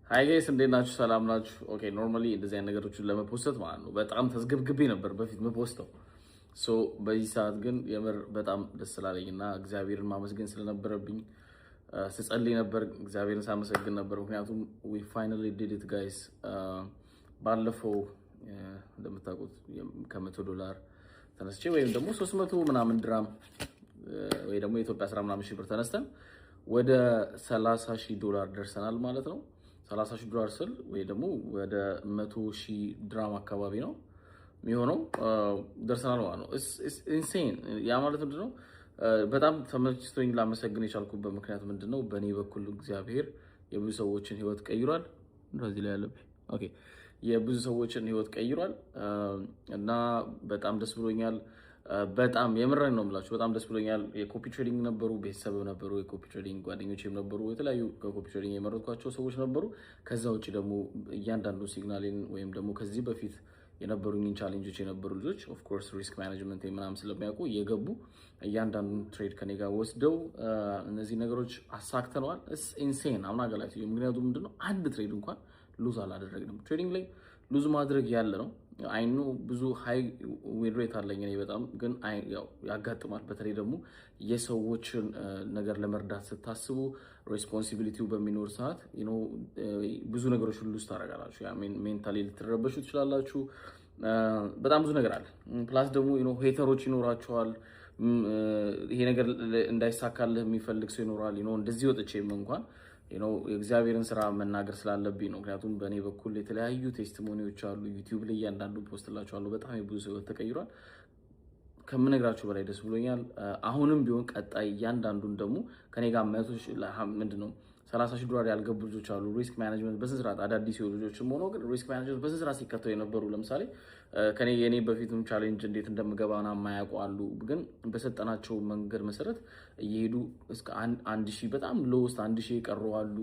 ሃይ ጋይስ እንዴት ናችሁ? ሰላም ናችሁ? ኦኬ ኖርማሊ እንደዚህ አይነት ነገሮችን ለመፖስት ማለት ነው በጣም ተዝግብግቤ ነበር በፊት መፖስተው። በዚህ ሰዓት ግን የምር በጣም ደስ ስላለኝና እግዚአብሔርን ማመስገን ስለነበረብኝ ስጸልይ ነበር። እግዚአብሔርን ሳመሰግን ነበር። ምክንያቱም we finally did it guys። ባለፈው እንደምታውቁት $100 ተነስቼ ወይም ደግሞ 300 ምናምን ድራም ወይ ደግሞ የኢትዮጵያ 10 ምናምን ሺህ ብር ተነስተን ወደ $30,000 ደርሰናል ማለት ነው። $30,000 ስል ወይ ደግሞ ወደ 100,000 ድራም አካባቢ ነው የሚሆነው ደርሰናል ማለት ነው። ኢትስ ኢንሴን። ያ ማለት ምንድነው? በጣም ተመችቶኝ ላመሰግን የቻልኩበት ምክንያት ምንድነው? በእኔ በኩል እግዚአብሔር የብዙ ሰዎችን ህይወት ቀይሯል። እንደዚህ ላይ ያለብኝ ኦኬ፣ የብዙ ሰዎችን ህይወት ቀይሯል እና በጣም ደስ ብሎኛል። በጣም የምረን ነው የምላችሁ። በጣም ደስ ብሎኛል። የኮፒ ትሬዲንግ ነበሩ፣ ቤተሰብ ነበሩ፣ የኮፒ ትሬዲንግ ጓደኞቼም ነበሩ፣ የተለያዩ ከኮፒ ትሬዲንግ የመረጥኳቸው ሰዎች ነበሩ። ከዛ ውጭ ደግሞ እያንዳንዱ ሲግናሌን ወይም ደግሞ ከዚህ በፊት የነበሩኝን ቻሌንጆች የነበሩ ልጆች ኦፍ ኮርስ ሪስክ ማኔጅመንት ምናምን ስለሚያውቁ እየገቡ እያንዳንዱን ትሬድ ከኔ ጋር ወስደው እነዚህ ነገሮች አሳክተነዋል። ኢንሴን አምናገላቱ። ምክንያቱም ምንድነው አንድ ትሬድ እንኳን ሉዝ አላደረግንም። ትሬዲንግ ላይ ሉዝ ማድረግ ያለ ነው። አይኑ ብዙ ሃይ ዊን ሬት አለኝ እኔ በጣም ግን ያው ያጋጥማል። በተለይ ደግሞ የሰዎችን ነገር ለመርዳት ስታስቡ ሬስፖንሲቢሊቲው በሚኖር ሰዓት ብዙ ነገሮች ሉዝ ታደርጋላችሁ። ያ ሜንታሊ ልትረበሹ ትችላላችሁ። በጣም ብዙ ነገር አለ። ፕላስ ደግሞ ሄተሮች ይኖራቸዋል። ይሄ ነገር እንዳይሳካልህ የሚፈልግ ሰው ይኖራል። እንደዚህ ወጥቼም እንኳን የእግዚአብሔርን ስራ መናገር ስላለብኝ ነው። ምክንያቱም በእኔ በኩል የተለያዩ ቴስቲሞኒዎች አሉ። ዩቲዩብ ላይ እያንዳንዱ ፖስት ላችኋለሁ። በጣም የብዙ ሰው ተቀይሯል። ከምነግራችሁ በላይ ደስ ብሎኛል። አሁንም ቢሆን ቀጣይ እያንዳንዱን ደግሞ ከኔ ጋር ምንድነው $30,000 ያልገቡ ልጆች አሉ። ሪስክ ማኔጅመንት በስንት ስርዓት አዳዲስ የሆኑ ልጆችም ሆነው ግን ሪስክ ማኔጅመንት በስንት ስርዓት ሲከተው የነበሩ ለምሳሌ ከኔ የኔ በፊትም ቻሌንጅ እንዴት እንደምገባና የማያውቁ አሉ። ግን በሰጠናቸው መንገድ መሰረት እየሄዱ እስከ 1,000 በጣም ሎውስት 1,000 የቀሩ አሉ።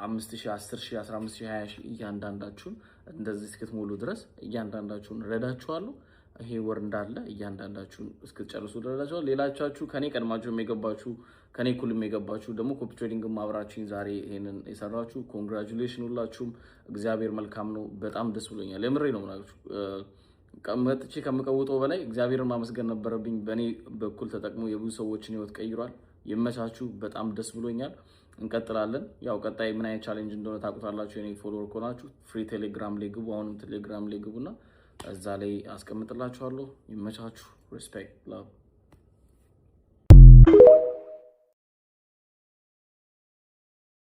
5,000 10,000 15,000 20,000 እያንዳንዳችሁን እንደዚህ እስክትሞሉ ድረስ እያንዳንዳችሁን ረዳችኋለሁ። ይሄ ወር እንዳለ እያንዳንዳችሁን እስክትጨርሱ ደረጃችኋል። ሌላቻችሁ ከኔ ቀድማችሁ የገባችሁ ከኔ እኩልም የገባችሁ ደግሞ ኮፒ ትሬዲንግ ማብራችሁኝ ዛሬ ይሄንን የሰራችሁ ኮንግራቹሌሽን ሁላችሁም። እግዚአብሔር መልካም ነው። በጣም ደስ ብሎኛል። የምሬ ነው ማለት መጥቼ ከምቀውጠው በላይ እግዚአብሔርን ማመስገን ነበረብኝ። በእኔ በኩል ተጠቅሞ የብዙ ሰዎችን ህይወት ቀይሯል። ይመቻችሁ። በጣም ደስ ብሎኛል። እንቀጥላለን። ያው ቀጣይ ምን አይነት ቻሌንጅ እንደሆነ ታውቁታላችሁ። የኔ ፎሎወር ከሆናችሁ ፍሪ ቴሌግራም ላይ ግቡ። አሁንም ቴሌግራም ላይ ግቡና እዛ ላይ አስቀምጥላችኋለሁ። ይመቻችሁ። ሪስፔክት ላቭ